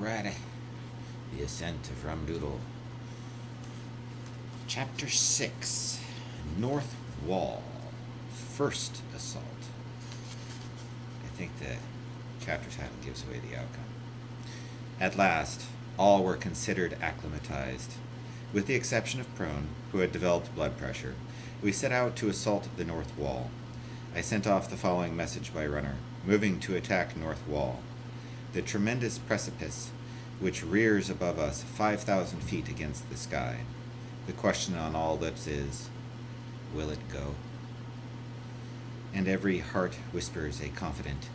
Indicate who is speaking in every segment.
Speaker 1: Alrighty. The Ascent of Doodle. Chapter 6. North Wall. First Assault. I think the chapter title gives away the outcome. At last, all were considered acclimatized. With the exception of Prone, who had developed blood pressure, we set out to assault the North Wall. I sent off the following message by runner, moving to attack North Wall. The tremendous precipice, which rears above us 5,000 feet against the sky. The question on all lips is, will it go? And every heart whispers a confident,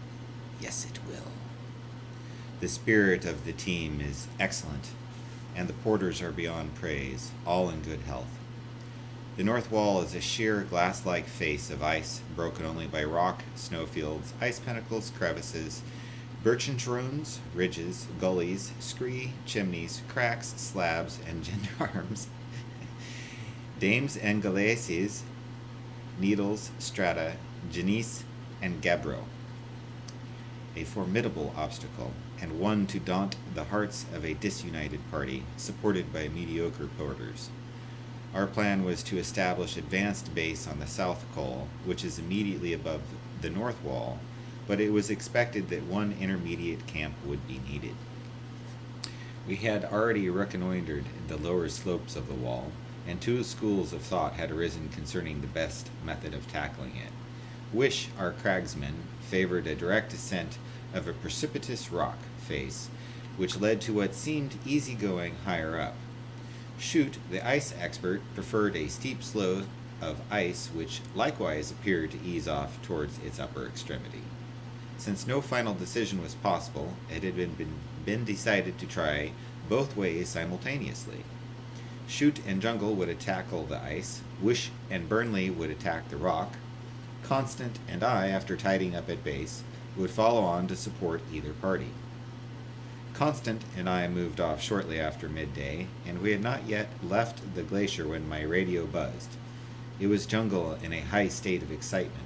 Speaker 1: yes it will. The spirit of the team is excellent, and the porters are beyond praise, all in good health. The North Wall is a sheer glass-like face of ice, broken only by rock, snowfields, ice pinnacles, crevices, birchenroons, ridges, gullies, scree, chimneys, cracks, slabs, and gendarmes, dames and glacis, needles, strata, genies, and gabbro. A formidable obstacle, and one to daunt the hearts of a disunited party, supported by mediocre porters. Our plan was to establish advanced base on the South Col, which is immediately above the North Wall, but it was expected that one intermediate camp would be needed. We had already reconnoitered the lower slopes of the wall, and two schools of thought had arisen concerning the best method of tackling it. Wish, our cragsman, favored a direct ascent of a precipitous rock face, which led to what seemed easy-going higher up. Shoot, the ice expert, preferred a steep slope of ice which likewise appeared to ease off towards its upper extremity. Since no final decision was possible, it had been decided to try both ways simultaneously. Shoot and Jungle would tackle the ice, Wish and Burnley would attack the rock, Constant and I, after tidying up at base, would follow on to support either party. Constant and I moved off shortly after midday, and we had not yet left the glacier when my radio buzzed. It was Jungle in a high state of excitement.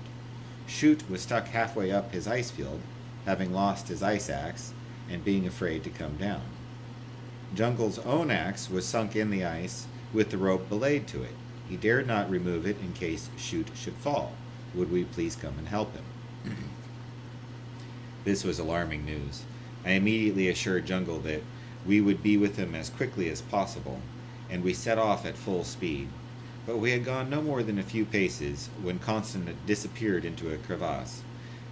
Speaker 1: Shoot was stuck halfway up his ice field, having lost his ice axe and being afraid to come down. Jungle's own axe was sunk in the ice with the rope belayed to it. He dared not remove it in case Shoot should fall. Would we please come and help him? This was alarming news. I immediately assured Jungle that we would be with him as quickly as possible, and we set off at full speed. But we had gone no more than a few paces when Constant disappeared into a crevasse.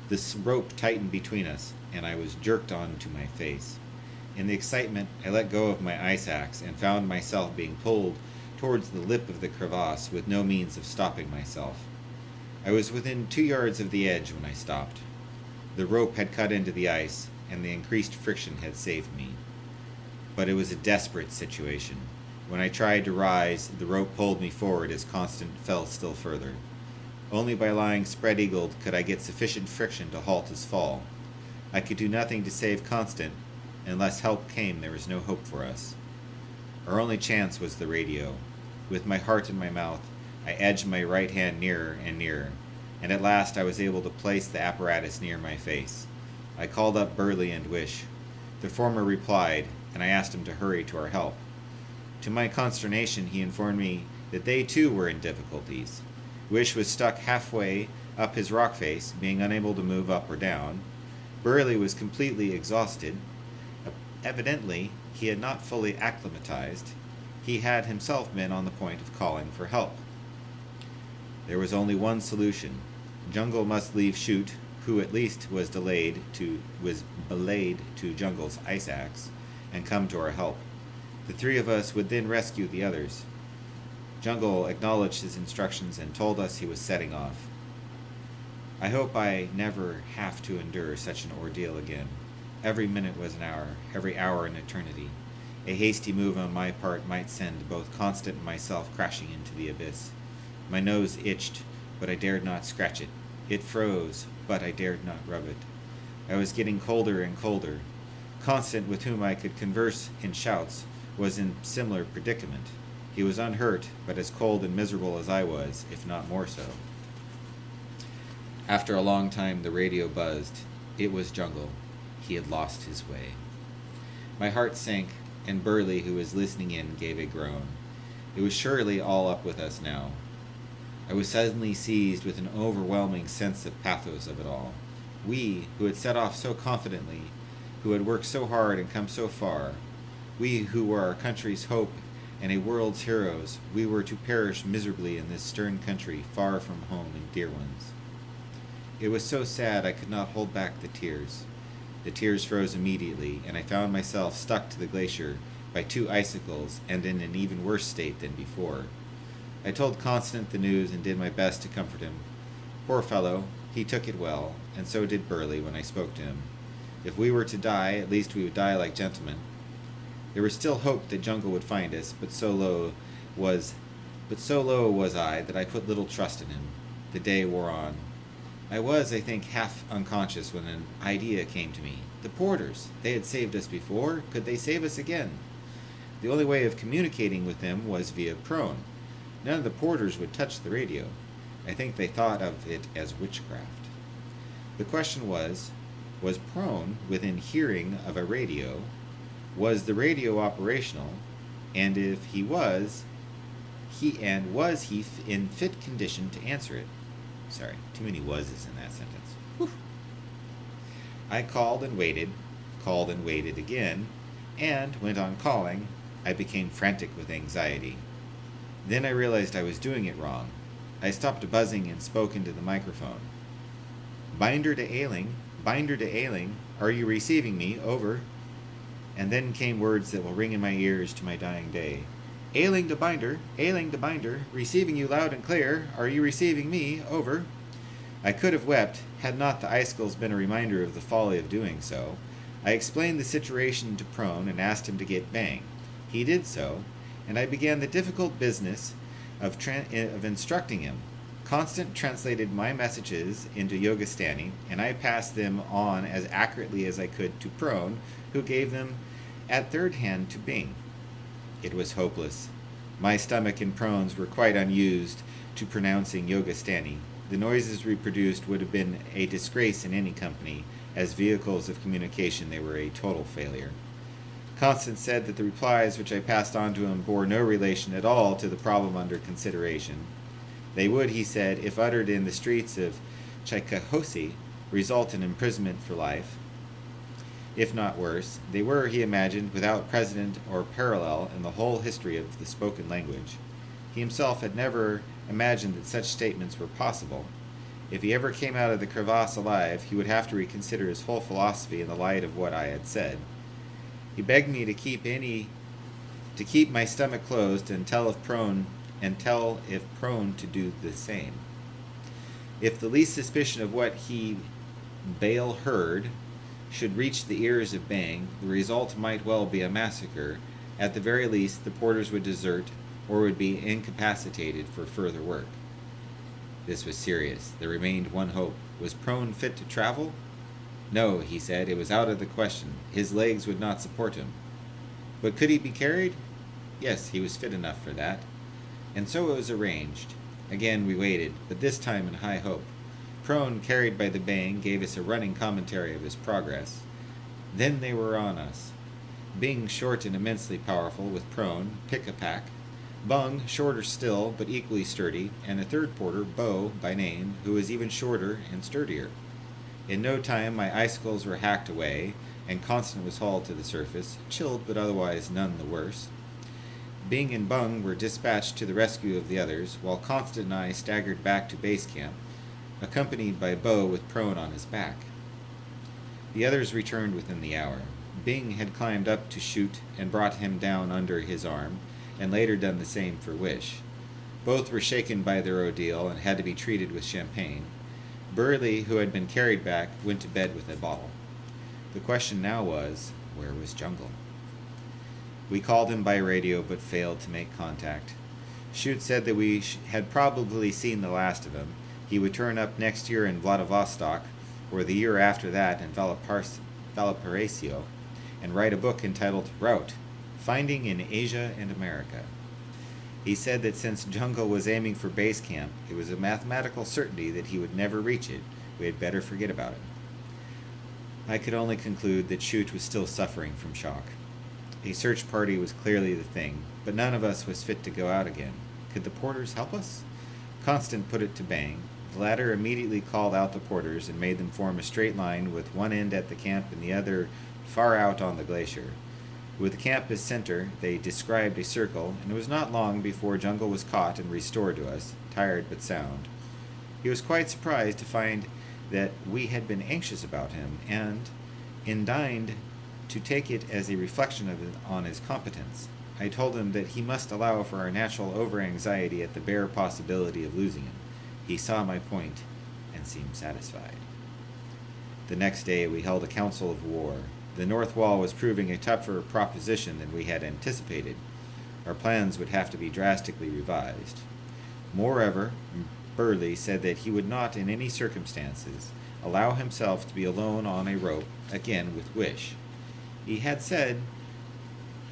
Speaker 1: The rope tightened between us, and I was jerked on to my face. In the excitement, I let go of my ice axe and found myself being pulled towards the lip of the crevasse with no means of stopping myself. I was within 2 yards of the edge when I stopped. The rope had cut into the ice, and the increased friction had saved me. But it was a desperate situation. When I tried to rise, the rope pulled me forward as Constant fell still further. Only by lying spread-eagled could I get sufficient friction to halt his fall. I could do nothing to save Constant. Unless help came, there was no hope for us. Our only chance was the radio. With my heart in my mouth, I edged my right hand nearer and nearer, and at last I was able to place the apparatus near my face. I called up Burley and Wish. The former replied, and I asked him to hurry to our help. To my consternation, he informed me that they too were in difficulties. Wish was stuck halfway up his rock face, being unable to move up or down. Burley was completely exhausted. Evidently, he had not fully acclimatized. He had himself been on the point of calling for help. There was only one solution. Jungle must leave Shoot, who at least was belayed to Jungle's ice axe, and come to our help. The three of us would then rescue the others. Jungle acknowledged his instructions and told us he was setting off. I hope I never have to endure such an ordeal again. Every minute was an hour, every hour an eternity. A hasty move on my part might send both Constant and myself crashing into the abyss. My nose itched, but I dared not scratch it. It froze, but I dared not rub it. I was getting colder and colder. Constant, with whom I could converse in shouts, was in similar predicament. He was unhurt, but as cold and miserable as I was, if not more so. After a long time, the radio buzzed. It was Jungle. He had lost his way. My heart sank, and Burley, who was listening in, gave a groan. It was surely all up with us now. I was suddenly seized with an overwhelming sense of pathos of it all. We, who had set off so confidently, who had worked so hard and come so far, we who were our country's hope and a world's heroes, we were to perish miserably in this stern country, far from home and dear ones. It was so sad I could not hold back the tears. The tears froze immediately, and I found myself stuck to the glacier by 2 icicles and in an even worse state than before. I told Constant the news and did my best to comfort him. Poor fellow, he took it well, and so did Burley when I spoke to him. If we were to die, at least we would die like gentlemen. There was still hope that Jungle would find us, but so low was I that I put little trust in him. The day wore on. I was, I think, half unconscious when an idea came to me. The porters! They had saved us before. Could they save us again? The only way of communicating with them was via prone. None of the porters would touch the radio. I think they thought of it as witchcraft. The question was prone within hearing of a radio? Was the radio operational? And if he was, was he in fit condition to answer it? Sorry, too many wases in that sentence. Whew. I called and waited again, and went on calling. I became frantic with anxiety. Then I realized I was doing it wrong. I stopped buzzing and spoke into the microphone. Binder to Ailing, are you receiving me? Over. And then came words that will ring in my ears to my dying day. Ailing to Binder, receiving you loud and clear, are you receiving me? Over. I could have wept, had not the icicles been a reminder of the folly of doing so. I explained the situation to Prone and asked him to get Bang. He did so, and I began the difficult business of instructing him. Constant translated my messages into Yogastani, and I passed them on as accurately as I could to Prone, who gave them at third hand to Bing. It was hopeless. My stomach and Prone's were quite unused to pronouncing Yogastani. The noises we produced would have been a disgrace in any company. As vehicles of communication, they were a total failure. Constance said that the replies which I passed on to him bore no relation at all to the problem under consideration. They would, he said, if uttered in the streets of Chaikahosi, result in imprisonment for life. If not worse, they were, he imagined, without precedent or parallel in the whole history of the spoken language. He himself had never imagined that such statements were possible. If he ever came out of the crevasse alive, he would have to reconsider his whole philosophy in the light of what I had said. He begged me to keep my stomach closed and tell if prone to do the same. If the least suspicion of what he, Bale, heard should reach the ears of Bang, the result might well be a massacre. At the very least, the porters would desert or would be incapacitated for further work. This was serious. There remained one hope. Was Prone fit to travel? No, he said, it was out of the question. His legs would not support him. But could he be carried? Yes, he was fit enough for that. And so it was arranged. Again we waited, but this time in high hope. Prone, carried by the Bang, gave us a running commentary of his progress. Then they were on us. Bing, short and immensely powerful, with Prone, pick-a-pack. Bung, shorter still, but equally sturdy, and a third porter, Bo, by name, who was even shorter and sturdier. In no time my icicles were hacked away, and Constant was hauled to the surface, chilled but otherwise none the worse. Bing and Bung were dispatched to the rescue of the others, while Constant and I staggered back to base camp, accompanied by Bo with Prone on his back. The others returned within the hour. Bing had climbed up to shoot and brought him down under his arm, and later done the same for Wish. Both were shaken by their ordeal and had to be treated with champagne. Burley, who had been carried back, went to bed with a bottle. The question now was, where was Jungle? We called him by radio but failed to make contact. Shute said that we had probably seen the last of him. He would turn up next year in Vladivostok, or the year after that in Valparaiso, and write a book entitled Route, Finding in Asia and America. He said that since Jungle was aiming for base camp, it was a mathematical certainty that he would never reach it. We had better forget about it. I could only conclude that Shute was still suffering from shock. A search party was clearly the thing, but none of us was fit to go out again. Could the porters help us? Constant put it to Bang. The latter immediately called out the porters and made them form a straight line with one end at the camp and the other far out on the glacier. With the camp as center, they described a circle, and it was not long before Jungle was caught and restored to us, tired but sound. He was quite surprised to find that we had been anxious about him, and deigned to take it as a reflection on his competence. I told him that he must allow for our natural over-anxiety at the bare possibility of losing him. He saw my point and seemed satisfied. The next day we held a council of war. The North Wall was proving a tougher proposition than we had anticipated. Our plans would have to be drastically revised. Moreover, Burley said that he would not in any circumstances allow himself to be alone on a rope again with Wish. He had said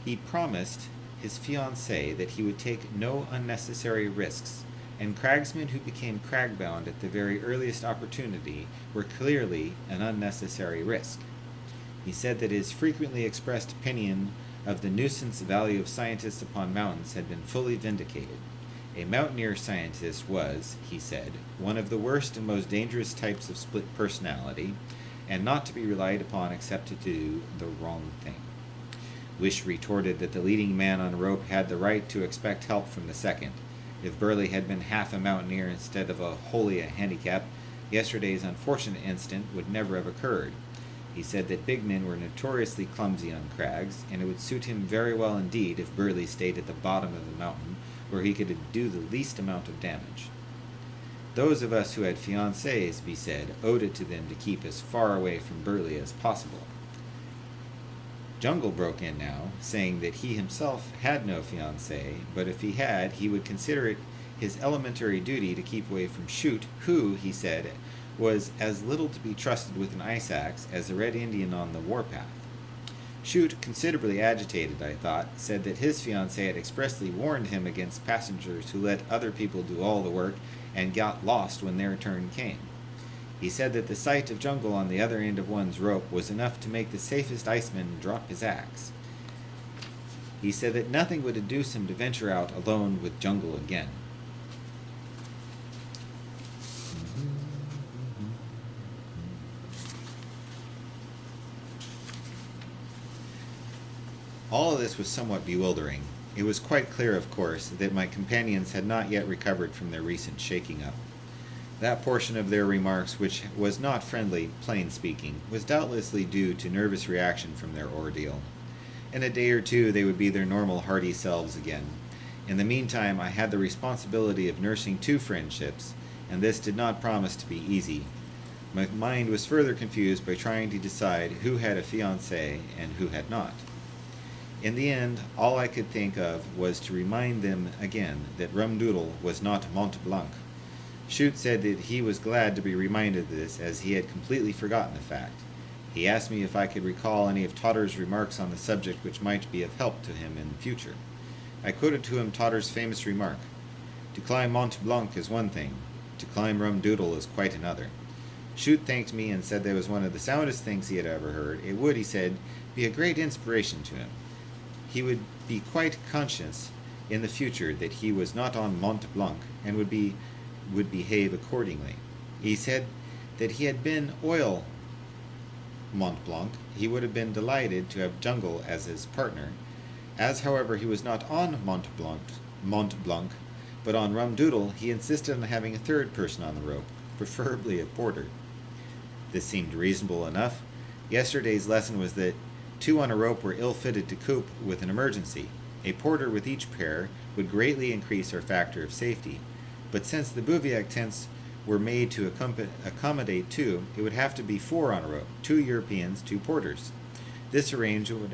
Speaker 1: he promised his fiancée that he would take no unnecessary risks, and cragsmen who became cragbound at the very earliest opportunity were clearly an unnecessary risk. He said that his frequently expressed opinion of the nuisance value of scientists upon mountains had been fully vindicated. A mountaineer scientist was, he said, one of the worst and most dangerous types of split personality, and not to be relied upon except to do the wrong thing. Wish retorted that the leading man on a rope had the right to expect help from the second. If Burley had been half a mountaineer instead of wholly a handicap, yesterday's unfortunate incident would never have occurred. He said that big men were notoriously clumsy on crags, and it would suit him very well indeed if Burley stayed at the bottom of the mountain, where he could do the least amount of damage. Those of us who had fiancées, he said, owed it to them to keep as far away from Burley as possible. Jungle broke in now, saying that he himself had no fiancée, but if he had, he would consider it his elementary duty to keep away from Shoot, who, he said, was as little to be trusted with an ice axe as a red Indian on the warpath. Shoot, considerably agitated, I thought, said that his fiancée had expressly warned him against passengers who let other people do all the work and got lost when their turn came. He said that the sight of Jungle on the other end of one's rope was enough to make the safest iceman drop his axe. He said that nothing would induce him to venture out alone with Jungle again. All of this was somewhat bewildering. It was quite clear, of course, that my companions had not yet recovered from their recent shaking up. That portion of their remarks which was not friendly, plain speaking, was doubtlessly due to nervous reaction from their ordeal. In a day or two they would be their normal hearty selves again. In the meantime I had the responsibility of nursing two friendships, and this did not promise to be easy. My mind was further confused by trying to decide who had a fiancée and who had not. In the end, all I could think of was to remind them again that Doodle was not Mont Blanc. Shoot said that he was glad to be reminded of this, as he had completely forgotten the fact. He asked me if I could recall any of Totter's remarks on the subject which might be of help to him in future. I quoted to him Totter's famous remark: "To climb Mont Blanc is one thing, to climb Doodle is quite another." Shoot thanked me and said that was one of the soundest things he had ever heard. It would, he said, be a great inspiration to him. He would be quite conscious in the future that he was not on Mont Blanc, and would behave accordingly. He said that he had been oil Mont Blanc, he would have been delighted to have Jungle as his partner. As, however, he was not on Mont Blanc, but on Doodle, he insisted on having a third person on the rope, preferably a porter. This seemed reasonable enough. Yesterday's lesson was that two on a rope were ill-fitted to cope with an emergency. A porter with each pair would greatly increase our factor of safety. But since the bivouac tents were made to accommodate two, it would have to be four on a rope, 2 Europeans, 2 porters. This arrangement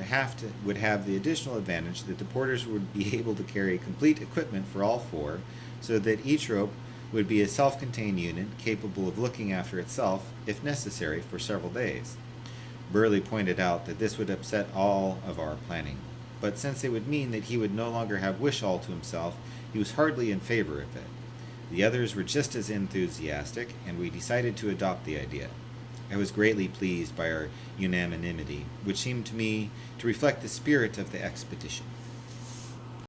Speaker 1: would have the additional advantage that the porters would be able to carry complete equipment for all four, so that each rope would be a self-contained unit capable of looking after itself, if necessary, for several days. Burley pointed out that this would upset all of our planning, but since it would mean that he would no longer have Wish all to himself, he was hardly in favor of it. The others were just as enthusiastic, and we decided to adopt the idea. I was greatly pleased by our unanimity, which seemed to me to reflect the spirit of the expedition.